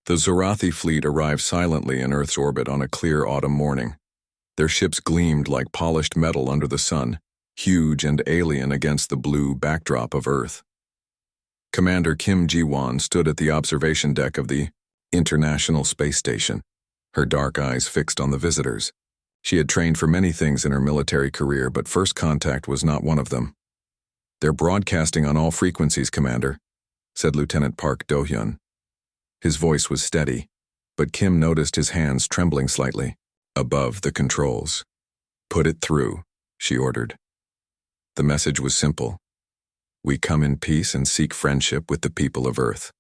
The Zorathi fleet arrived silently in Earth's orbit on a clear autumn morning. Their ships gleamed like polished metal under the sun, huge and alien against the blue backdrop of Earth. Commander Kim Ji-won stood at the observation deck of the International Space Station, her dark eyes fixed on the visitors. She had trained for many things in her military career, but first contact was not one of them. "They're broadcasting on all frequencies, Commander," said Lieutenant Park Do-hyun. His voice was steady, but Kim noticed his hands trembling slightly. Above the controls. "Put it through," she ordered. The message was simple. "We come in peace and seek friendship with the people of Earth."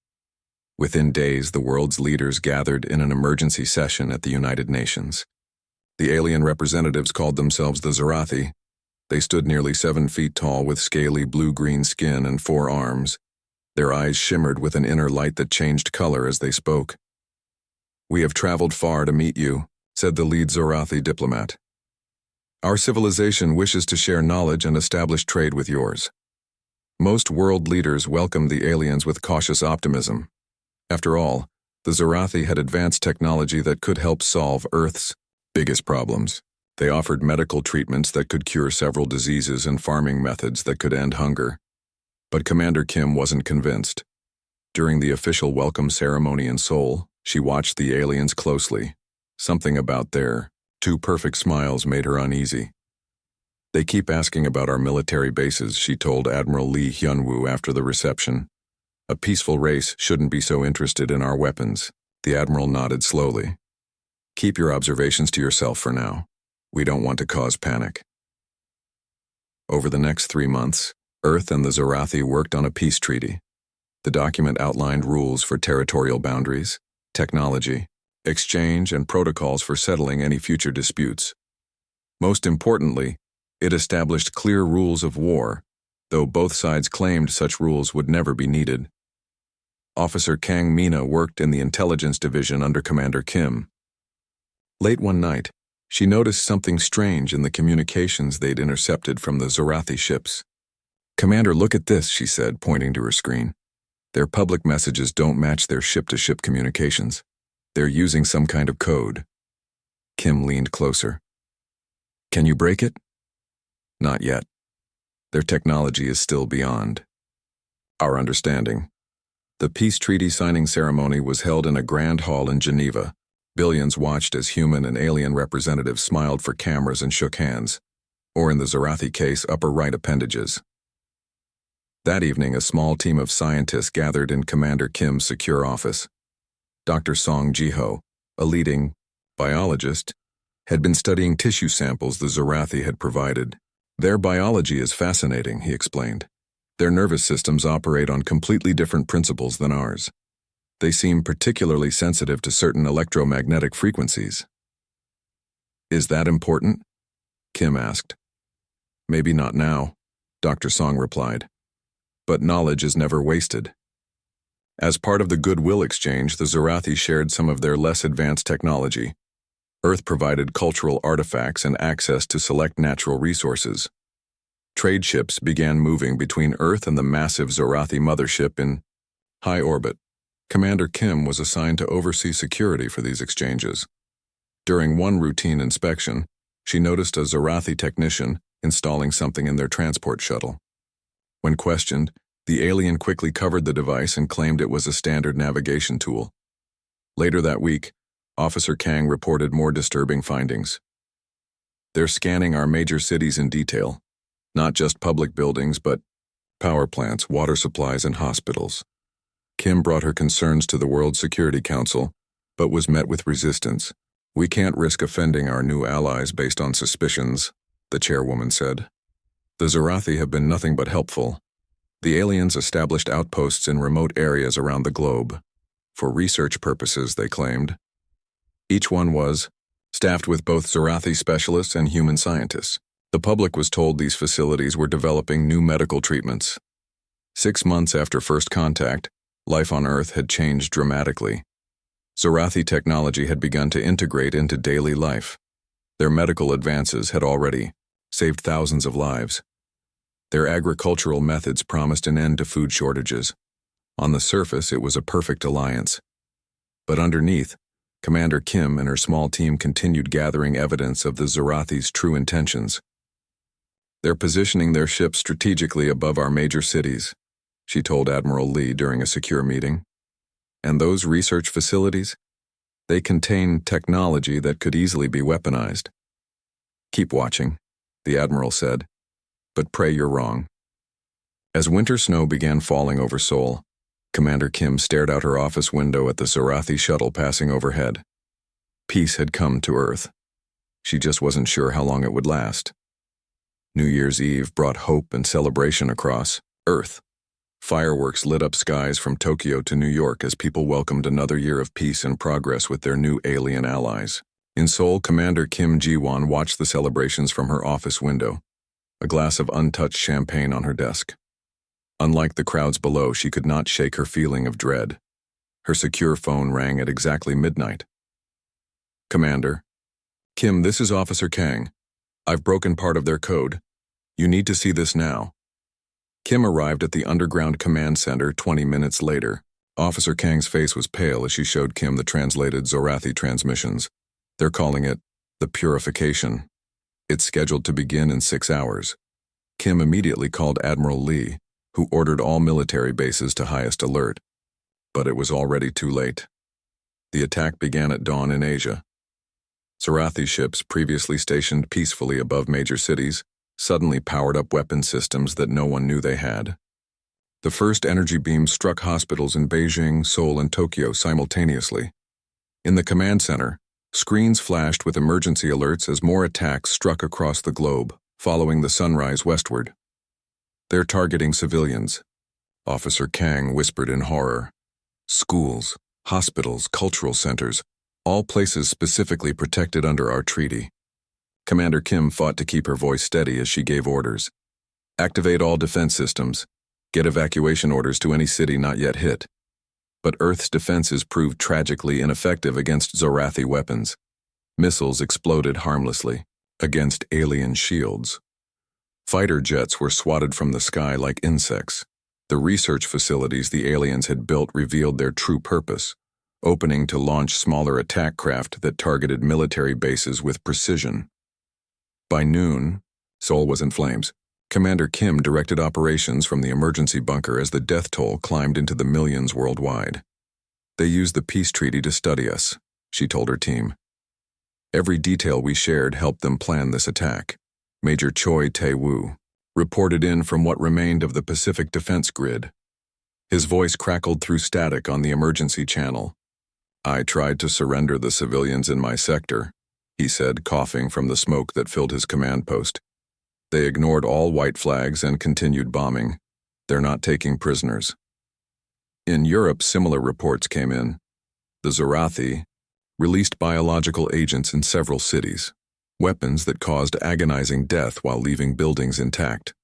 Within days, the world's leaders gathered in an emergency session at the United Nations. The alien representatives called themselves the Zorathi. They stood nearly 7 feet tall with scaly blue-green skin and 4 arms. Their eyes shimmered with an inner light that changed color as they spoke. "We have traveled far to meet you," said the lead Zorathi diplomat. "Our civilization wishes to share knowledge and establish trade with yours." Most world leaders welcomed the aliens with cautious optimism. After all, the Zorathi had advanced technology that could help solve Earth's biggest problems. They offered medical treatments that could cure several diseases and farming methods that could end hunger. But Commander Kim wasn't convinced. During the official welcome ceremony in Seoul, she watched the aliens closely. Something about their 2 perfect smiles made her uneasy. "They keep asking about our military bases," she told Admiral Lee Hyun-woo after the reception. "A peaceful race shouldn't be so interested in our weapons." The Admiral nodded slowly. "Keep your observations to yourself for now. We don't want to cause panic." Over the next 3 months, Earth and the Zorathi worked on a peace treaty. The document outlined rules for territorial boundaries, technology, exchange, and protocols for settling any future disputes. Most importantly, it established clear rules of war, though both sides claimed such rules would never be needed. Officer Kang Mina worked in the intelligence division under Commander Kim. Late one night, she noticed something strange in the communications they'd intercepted from the Zorathi ships. "Commander, look at this," she said, pointing to her screen. "Their public messages don't match their ship-to-ship communications. They're using some kind of code." Kim leaned closer. "Can you break it?" "Not yet. Their technology is still beyond our understanding." The peace treaty signing ceremony was held in a grand hall in Geneva. Billions watched as human and alien representatives smiled for cameras and shook hands, or in the Zorathi case, upper right appendages. That evening, a small team of scientists gathered in Commander Kim's secure office. Dr. Song Ji-ho, a leading biologist, had been studying tissue samples the Zorathi had provided. "Their biology is fascinating," he explained. "Their nervous systems operate on completely different principles than ours. They seem particularly sensitive to certain electromagnetic frequencies." "Is that important?" Kim asked. "Maybe not now," Dr. Song replied. "But knowledge is never wasted." As part of the goodwill exchange, the Zorathi shared some of their less advanced technology. Earth provided cultural artifacts and access to select natural resources. Trade ships began moving between Earth and the massive Zorathi mothership in high orbit. Commander Kim was assigned to oversee security for these exchanges. During one routine inspection, she noticed a Zorathi technician installing something in their transport shuttle. When questioned, the alien quickly covered the device and claimed it was a standard navigation tool. Later that week, Officer Kang reported more disturbing findings. "They're scanning our major cities in detail, not just public buildings, but power plants, water supplies, and hospitals." Kim brought her concerns to the World Security Council, but was met with resistance. "We can't risk offending our new allies based on suspicions," the chairwoman said. "The Zorathi have been nothing but helpful. The aliens established outposts in remote areas around the globe. For research purposes, they claimed. Each one was staffed with both Zorathi specialists and human scientists. The public was told these facilities were developing new medical treatments. 6 months after first contact, life on Earth had changed dramatically. Zorathi technology had begun to integrate into daily life. Their medical advances had already saved thousands of lives. Their agricultural methods promised an end to food shortages. On the surface, it was a perfect alliance. But underneath, Commander Kim and her small team continued gathering evidence of the Zorathi's true intentions. "They're positioning their ships strategically above our major cities," she told Admiral Lee during a secure meeting. "And those research facilities? They contain technology that could easily be weaponized." "Keep watching," the Admiral said, "but pray you're wrong." As winter snow began falling over Seoul, Commander Kim stared out her office window at the Zorathi shuttle passing overhead. Peace had come to Earth. She just wasn't sure how long it would last. New Year's Eve brought hope and celebration across Earth. Fireworks lit up skies from Tokyo to New York as people welcomed another year of peace and progress with their new alien allies. In Seoul, Commander Kim Ji-won watched the celebrations from her office window, a glass of untouched champagne on her desk. Unlike the crowds below, she could not shake her feeling of dread. Her secure phone rang at exactly midnight. "Commander. Kim, this is Officer Kang. I've broken part of their code. You need to see this now." Kim arrived at the underground command center 20 minutes later. Officer Kang's face was pale as she showed Kim the translated Zorathi transmissions. "They're calling it the Purification. It's scheduled to begin in 6 hours. Kim immediately called Admiral Lee, who ordered all military bases to highest alert. But it was already too late. The attack began at dawn in Asia. Zorathi ships, previously stationed peacefully above major cities, suddenly powered up weapon systems that no one knew they had. The first energy beams struck hospitals in Beijing, Seoul, and Tokyo simultaneously. In the command center, screens flashed with emergency alerts as more attacks struck across the globe, following the sunrise westward. "They're targeting civilians," Officer Kang whispered in horror. "Schools, hospitals, cultural centers, all places specifically protected under our treaty." Commander Kim fought to keep her voice steady as she gave orders. "Activate all defense systems. Get evacuation orders to any city not yet hit." But Earth's defenses proved tragically ineffective against Zorathi weapons. Missiles exploded harmlessly against alien shields. Fighter jets were swatted from the sky like insects. The research facilities the aliens had built revealed their true purpose, opening to launch smaller attack craft that targeted military bases with precision. By noon, Seoul was in flames. Commander Kim directed operations from the emergency bunker as the death toll climbed into the millions worldwide. "They used the peace treaty to study us," she told her team. "Every detail we shared helped them plan this attack." Major Choi Tae-woo reported in from what remained of the Pacific Defense Grid. His voice crackled through static on the emergency channel. "I tried to surrender the civilians in my sector," he said, coughing from the smoke that filled his command post. "They ignored all white flags and continued bombing. They're not taking prisoners." In Europe, similar reports came in. The Zorathi released biological agents in several cities, weapons that caused agonizing death while leaving buildings intact.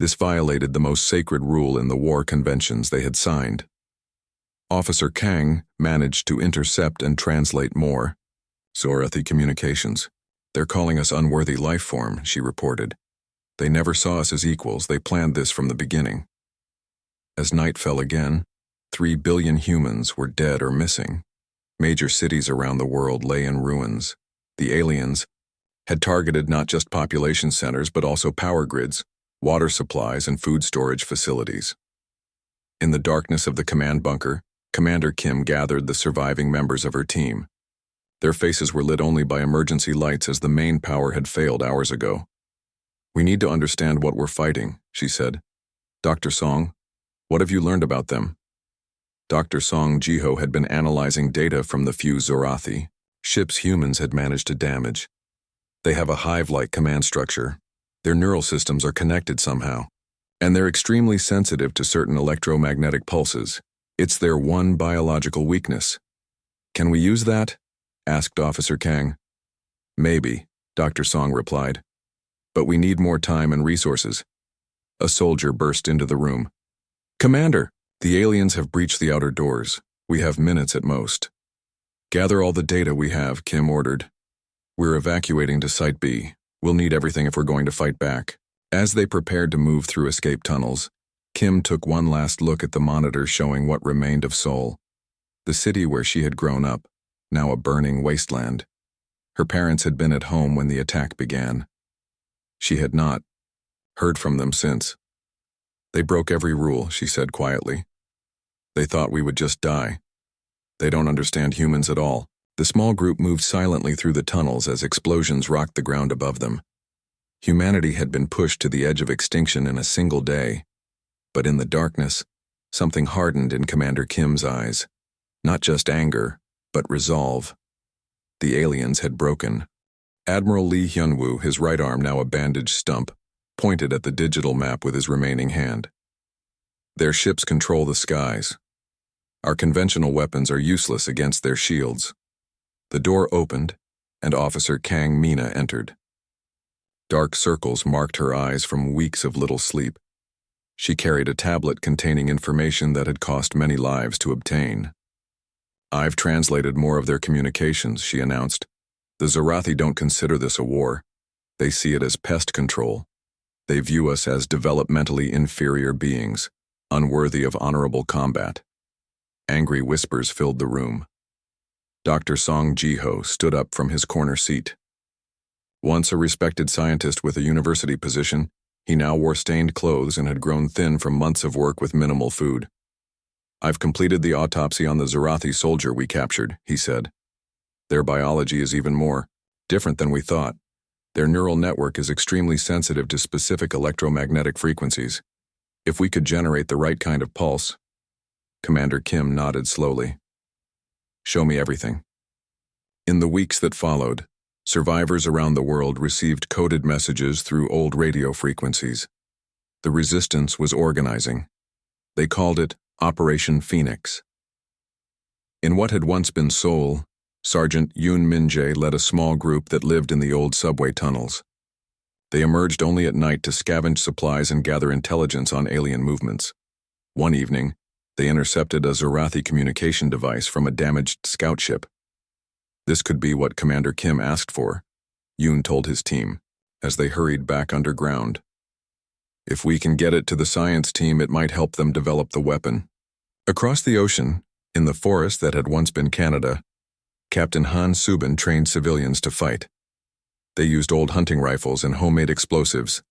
This violated the most sacred rule in the war conventions they had signed. Officer Kang managed to intercept and translate more. "Zorathi communications. They're calling us unworthy life form," she reported. "They never saw us as equals. They planned this from the beginning." As night fell again, 3 billion humans were dead or missing. Major cities around the world lay in ruins. The aliens had targeted not just population centers but also power grids, water supplies, and food storage facilities. In the darkness of the command bunker, Commander Kim gathered the surviving members of her team. Their faces were lit only by emergency lights as the main power had failed hours ago. "We need to understand what we're fighting," she said. "Dr. Song, what have you learned about them?" Dr. Song Jiho had been analyzing data from the few Zorathi ships humans had managed to damage. They have a hive-like command structure. Their neural systems are connected somehow, and they're extremely sensitive to certain electromagnetic pulses. It's their one biological weakness. "Can we use that?" asked Officer Kang. "Maybe," Dr. Song replied. "But we need more time and resources." A soldier burst into the room. "Commander, the aliens have breached the outer doors. We have minutes at most." "Gather all the data we have," Kim ordered. "We're evacuating to Site B. We'll need everything if we're going to fight back." As they prepared to move through escape tunnels, Kim took one last look at the monitor showing what remained of Seoul. The city where she had grown up, now a burning wasteland. Her parents had been at home when the attack began. She had not heard from them since. They broke every rule, she said quietly. They thought we would just die. They don't understand humans at all. The small group moved silently through the tunnels as explosions rocked the ground above them. Humanity had been pushed to the edge of extinction in a single day. But in the darkness, something hardened in Commander Kim's eyes. Not just anger, but resolve. The aliens had broken. Admiral Lee Hyun-woo, his right arm now a bandaged stump, pointed at the digital map with his remaining hand. Their ships control the skies. Our conventional weapons are useless against their shields. The door opened, and Officer Kang Mina entered. Dark circles marked her eyes from weeks of little sleep. She carried a tablet containing information that had cost many lives to obtain. I've translated more of their communications, she announced. The Zarathi don't consider this a war. They see it as pest control. They view us as developmentally inferior beings, unworthy of honorable combat. Angry whispers filled the room. Dr. Song Ji-ho stood up from his corner seat. Once a respected scientist with a university position, he now wore stained clothes and had grown thin from months of work with minimal food. I've completed the autopsy on the Zarathi soldier we captured, he said. Their biology is even more different than we thought. Their neural network is extremely sensitive to specific electromagnetic frequencies. If we could generate the right kind of pulse. Commander Kim nodded slowly. Show me everything. In the weeks that followed, survivors around the world received coded messages through old radio frequencies. The resistance was organizing. They called it Operation Phoenix. In what had once been Seoul, Sergeant Yoon Min-jae led a small group that lived in the old subway tunnels. They emerged only at night to scavenge supplies and gather intelligence on alien movements. One evening, they intercepted a Zarathi communication device from a damaged scout ship. This could be what Commander Kim asked for, Yoon told his team, as they hurried back underground. If we can get it to the science team, it might help them develop the weapon. Across the ocean, in the forest that had once been Canada, Captain Han Subin trained civilians to fight. They used old hunting rifles and homemade explosives,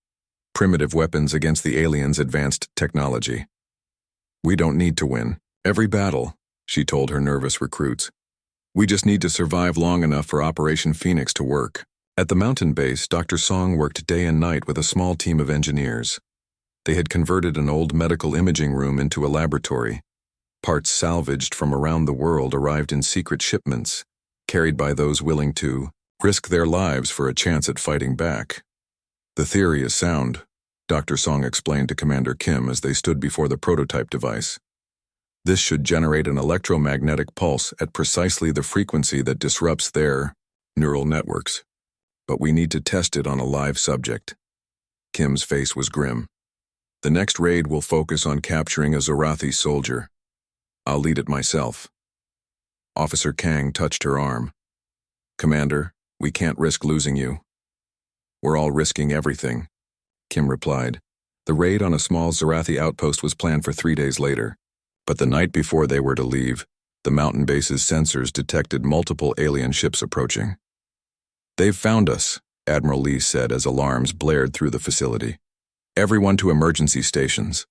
primitive weapons against the aliens' advanced technology. We don't need to win every battle, she told her nervous recruits. We just need to survive long enough for Operation Phoenix to work. At the mountain base, Dr. Song worked day and night with a small team of engineers. They had converted an old medical imaging room into a laboratory. Parts salvaged from around the world arrived in secret shipments, carried by those willing to risk their lives for a chance at fighting back. The theory is sound, Dr. Song explained to Commander Kim as they stood before the prototype device. This should generate an electromagnetic pulse at precisely the frequency that disrupts their neural networks. But we need to test it on a live subject. Kim's face was grim. The next raid will focus on capturing a Zarathi soldier. I'll lead it myself. Officer Kang touched her arm. Commander, we can't risk losing you. We're all risking everything, Kim replied. The raid on a small Zarathi outpost was planned for 3 days later. But the night before they were to leave, the mountain base's sensors detected multiple alien ships approaching. They've found us, Admiral Lee said as alarms blared through the facility. Everyone to emergency stations.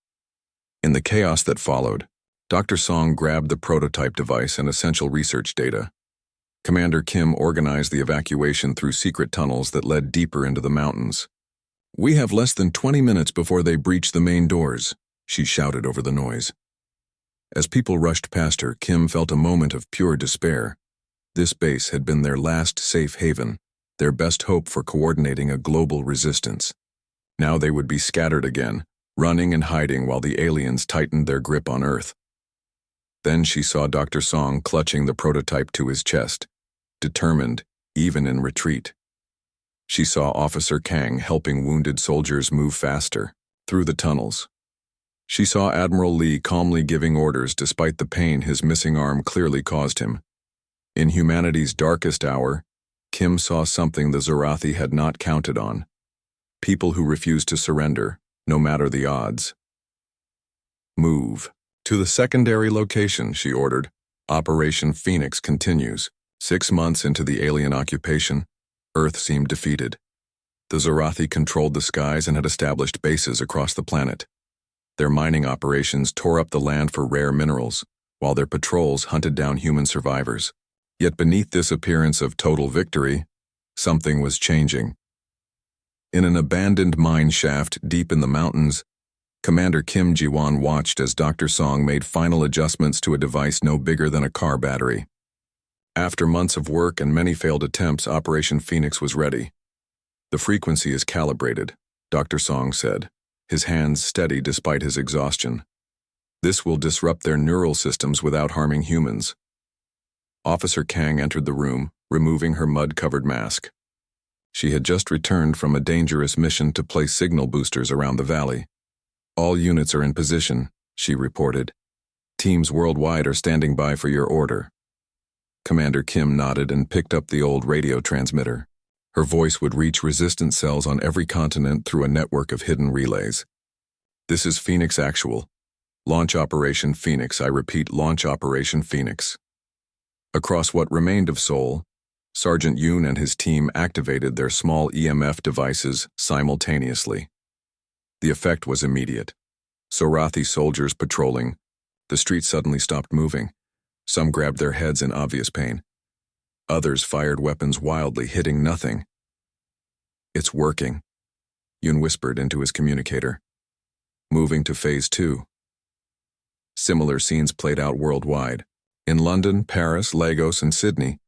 In the chaos that followed, Dr. Song grabbed the prototype device and essential research data. Commander Kim organized the evacuation through secret tunnels that led deeper into the mountains. We have less than 20 minutes before they breach the main doors, she shouted over the noise. As people rushed past her, Kim felt a moment of pure despair. This base had been their last safe haven, their best hope for coordinating a global resistance. Now they would be scattered again, running and hiding while the aliens tightened their grip on Earth. Then she saw Dr. Song clutching the prototype to his chest, determined, even in retreat. She saw Officer Kang helping wounded soldiers move faster, through the tunnels. She saw Admiral Lee calmly giving orders despite the pain his missing arm clearly caused him. In humanity's darkest hour, Kim saw something the Zarathi had not counted on. People who refused to surrender, no matter the odds. Move. To the secondary location, she ordered. Operation Phoenix continues. 6 months into the alien occupation, Earth seemed defeated. The Zorathi controlled the skies and had established bases across the planet. Their mining operations tore up the land for rare minerals, while their patrols hunted down human survivors. Yet beneath this appearance of total victory, something was changing. In an abandoned mine shaft deep in the mountains, Commander Kim Ji-won watched as Dr. Song made final adjustments to a device no bigger than a car battery. After months of work and many failed attempts, Operation Phoenix was ready. "The frequency is calibrated," Dr. Song said, his hands steady despite his exhaustion. "This will disrupt their neural systems without harming humans." Officer Kang entered the room, removing her mud-covered mask. She had just returned from a dangerous mission to place signal boosters around the valley. "All units are in position," she reported. "Teams worldwide are standing by for your order." Commander Kim nodded and picked up the old radio transmitter. Her voice would reach resistance cells on every continent through a network of hidden relays. "This is Phoenix Actual. Launch Operation Phoenix. I repeat, launch Operation Phoenix." Across what remained of Seoul, Sergeant Yoon and his team activated their small EMF devices simultaneously. The effect was immediate. Zorathi soldiers patrolling. The streets suddenly stopped moving. Some grabbed their heads in obvious pain. Others fired weapons wildly, hitting nothing. "It's working," Yoon whispered into his communicator. "Moving to Phase 2. Similar scenes played out worldwide. In London, Paris, Lagos, and Sydney,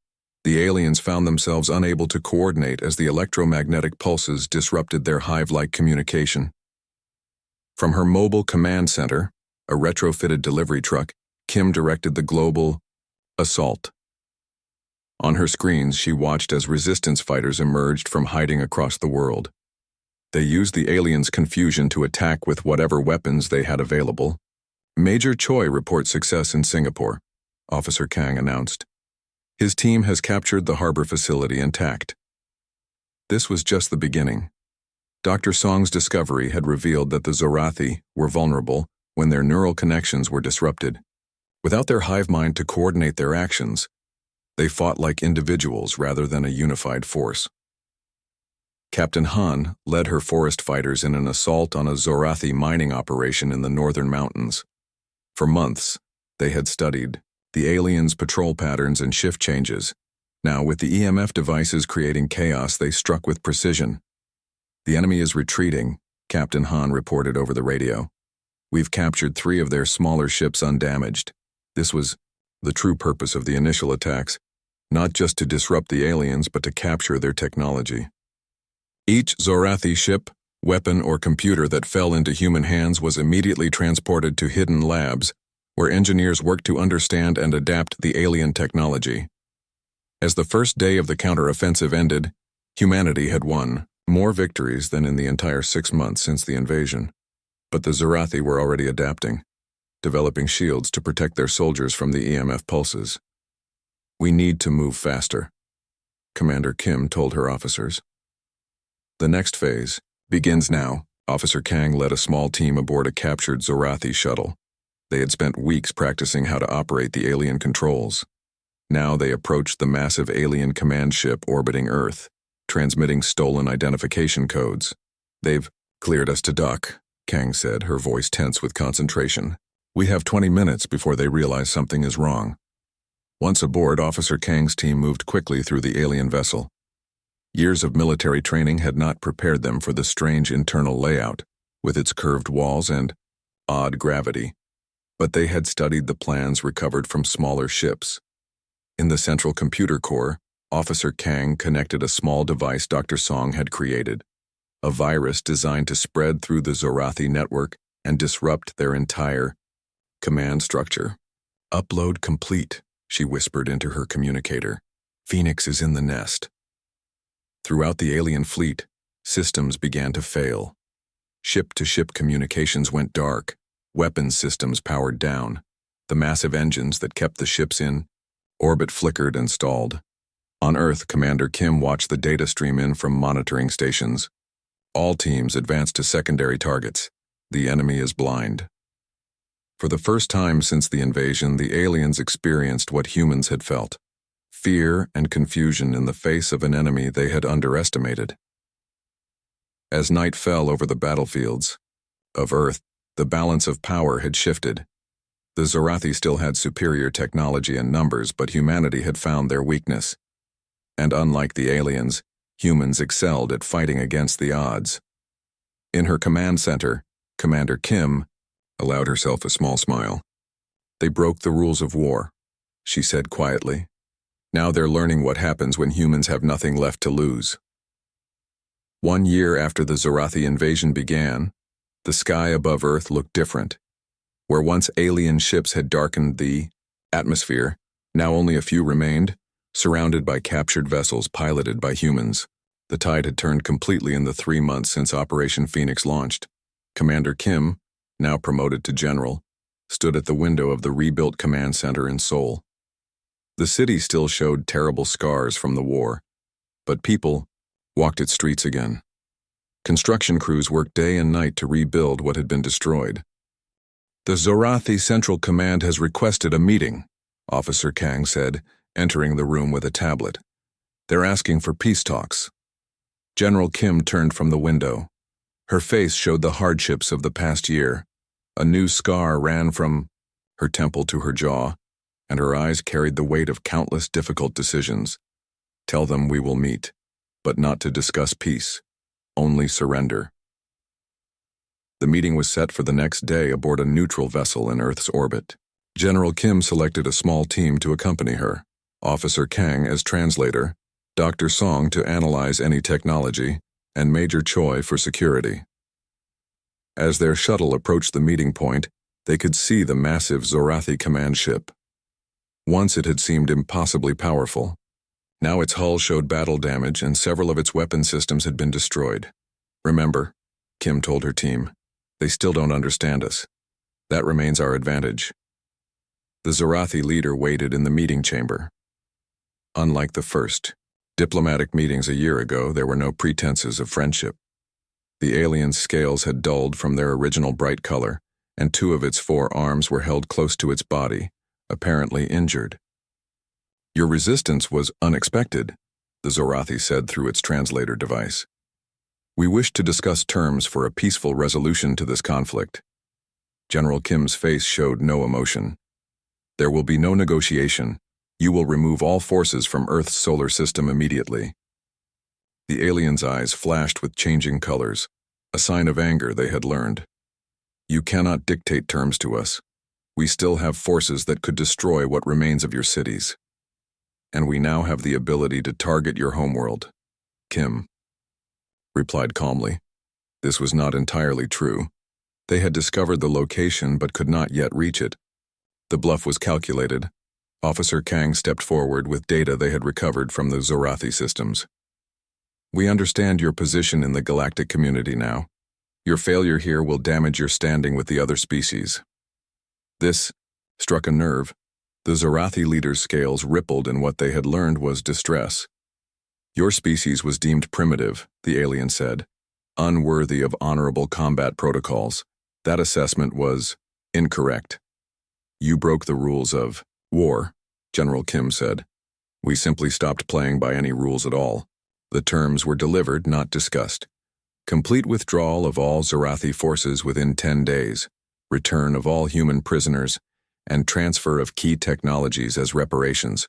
the aliens found themselves unable to coordinate as the electromagnetic pulses disrupted their hive-like communication. From her mobile command center, a retrofitted delivery truck, Kim directed the global assault. On her screens, she watched as resistance fighters emerged from hiding across the world. They used the aliens' confusion to attack with whatever weapons they had available. "Major Choi reports success in Singapore," Officer Kang announced. "His team has captured the harbor facility intact." This was just the beginning. Dr. Song's discovery had revealed that the Zorathi were vulnerable when their neural connections were disrupted. Without their hive mind to coordinate their actions, they fought like individuals rather than a unified force. Captain Han led her forest fighters in an assault on a Zorathi mining operation in the northern mountains. For months, they had studied the aliens' patrol patterns and shift changes. Now, with the EMF devices creating chaos, they struck with precision. "The enemy is retreating," Captain Han reported over the radio. "We've captured 3 of their smaller ships undamaged." This was the true purpose of the initial attacks, not just to disrupt the aliens, but to capture their technology. Each Zorathi ship, weapon, or computer that fell into human hands was immediately transported to hidden labs, where engineers worked to understand and adapt the alien technology. As the first day of the counteroffensive ended, humanity had won more victories than in the entire 6 months since the invasion. But the Zorathi were already adapting, developing shields to protect their soldiers from the EMF pulses. "We need to move faster," Commander Kim told her officers. "The next phase begins now." Officer Kang led a small team aboard a captured Zorathi shuttle. They had spent weeks practicing how to operate the alien controls. Now they approached the massive alien command ship orbiting Earth, transmitting stolen identification codes. "They've cleared us to dock," Kang said, her voice tense with concentration. "We have 20 minutes before they realize something is wrong." Once aboard, Officer Kang's team moved quickly through the alien vessel. Years of military training had not prepared them for the strange internal layout, with its curved walls and odd gravity. But they had studied the plans recovered from smaller ships. In the central computer core, Officer Kang connected a small device Dr. Song had created, a virus designed to spread through the Zorathi network and disrupt their entire command structure. "Upload complete," she whispered into her communicator. "Phoenix is in the nest." Throughout the alien fleet, systems began to fail. Ship-to-ship communications went dark, weapons systems powered down, the massive engines that kept the ships in orbit flickered and stalled. On Earth, Commander Kim watched the data stream in from monitoring stations. "All teams advance to secondary targets. The enemy is blind." For the first time since the invasion, the aliens experienced what humans had felt: fear and confusion in the face of an enemy they had underestimated. As night fell over the battlefields of Earth, the balance of power had shifted. The Zorathi still had superior technology and numbers, but humanity had found their weakness. And unlike the aliens, humans excelled at fighting against the odds. In her command center, Commander Kim allowed herself a small smile. "They broke the rules of war," she said quietly. "Now they're learning what happens when humans have nothing left to lose." 1 year after the Zorathi invasion began, the sky above Earth looked different. Where once alien ships had darkened the atmosphere, now only a few remained, surrounded by captured vessels piloted by humans. The tide had turned completely in the 3 months since Operation Phoenix launched. Commander Kim, now promoted to general, stood at the window of the rebuilt command center in Seoul. The city still showed terrible scars from the war, but people walked its streets again. Construction crews worked day and night to rebuild what had been destroyed. "The Zorathi Central Command has requested a meeting," Officer Kang said, entering the room with a tablet. "They're asking for peace talks." General Kim turned from the window. Her face showed the hardships of the past year. A new scar ran from her temple to her jaw, and her eyes carried the weight of countless difficult decisions. "Tell them we will meet, but not to discuss peace, only surrender." The meeting was set for the next day aboard a neutral vessel in Earth's orbit. General Kim selected a small team to accompany her: Officer Kang as translator, Dr. Song to analyze any technology, and Major Choi for security. As their shuttle approached the meeting point, they could see the massive Zorathi command ship. Once it had seemed impossibly powerful. Now its hull showed battle damage and several of its weapon systems had been destroyed. "Remember," Kim told her team, "they still don't understand us. That remains our advantage." The Zorathi leader waited in the meeting chamber. Unlike the first diplomatic meetings a year ago, there were no pretenses of friendship. The alien's scales had dulled from their original bright color, and 2 of its 4 arms were held close to its body, apparently injured. "Your resistance was unexpected," the Zorathi said through its translator device. "We wish to discuss terms for a peaceful resolution to this conflict." General Kim's face showed no emotion. "There will be no negotiation. You will remove all forces from Earth's solar system immediately." The alien's eyes flashed with changing colors, a sign of anger they had learned. "You cannot dictate terms to us. We still have forces that could destroy what remains of your cities. And we now have the ability to target your homeworld." Kim replied calmly. This was not entirely true. They had discovered the location but could not yet reach it. The bluff was calculated. Officer Kang stepped forward with data they had recovered from the Zorathi systems. "We understand your position in the galactic community now. Your failure here will damage your standing with the other species." This struck a nerve. The Zorathi leader's scales rippled, and what they had learned was distress. "Your species was deemed primitive," the alien said, "unworthy of honorable combat protocols. That assessment was incorrect. You broke the rules of war," General Kim said. "We simply stopped playing by any rules at all. The terms were delivered, not discussed. Complete withdrawal of all Zorathi forces within 10 days, return of all human prisoners, and transfer of key technologies as reparations.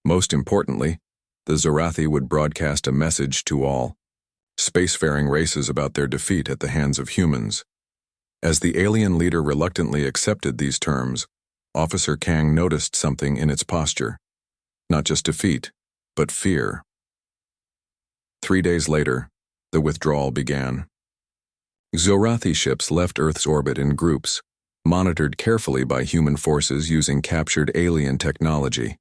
Most importantly, the Zorathi would broadcast a message to all spacefaring races about their defeat at the hands of humans." As the alien leader reluctantly accepted these terms, Officer Kang noticed something in its posture. Not just defeat, but fear. 3 days later, the withdrawal began. Zorathi ships left Earth's orbit in groups, monitored carefully by human forces using captured alien technology.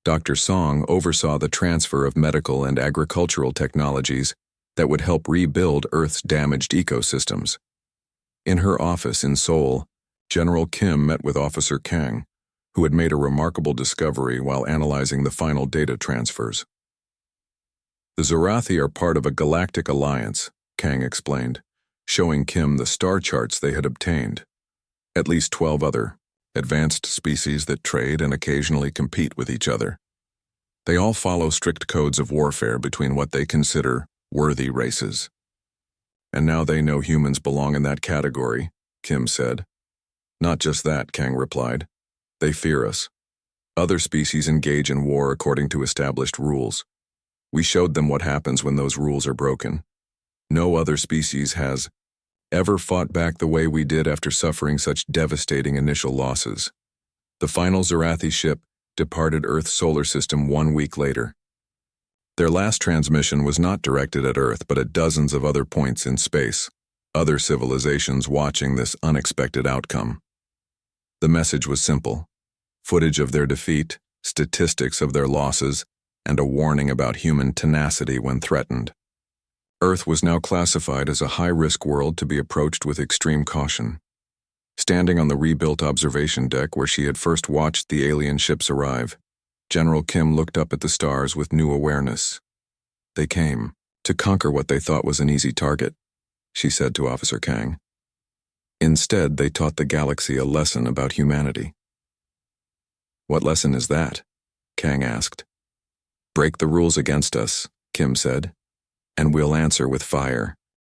Dr. Song oversaw the transfer of medical and agricultural technologies that would help rebuild Earth's damaged ecosystems. In her office in Seoul, General Kim met with Officer Kang, who had made a remarkable discovery while analyzing the final data transfers. "The Zorathi are part of a galactic alliance," Kang explained, showing Kim the star charts they had obtained. At least 12 other advanced species that trade and occasionally compete with each other. They all follow strict codes of warfare between what they consider worthy races. And now they know humans belong in that category, Kim said. Not just that, Kang replied. They fear us. Other species engage in war according to established rules. We showed them what happens when those rules are broken. No other species has ever fought back the way we did after suffering such devastating initial losses. The final Zerathi ship departed Earth's solar system 1 week later. Their last transmission was not directed at Earth, but at dozens of other points in space, other civilizations watching this unexpected outcome. The message was simple: footage of their defeat, statistics of their losses, and a warning about human tenacity when threatened. Earth was now classified as a high-risk world to be approached with extreme caution. Standing on the rebuilt observation deck where she had first watched the alien ships arrive, General Kim looked up at the stars with new awareness. They came to conquer what they thought was an easy target, she said to Officer Kang. Instead, they taught the galaxy a lesson about humanity. What lesson is that? Kang asked. Break the rules against us, Kim said, and we'll answer with fire.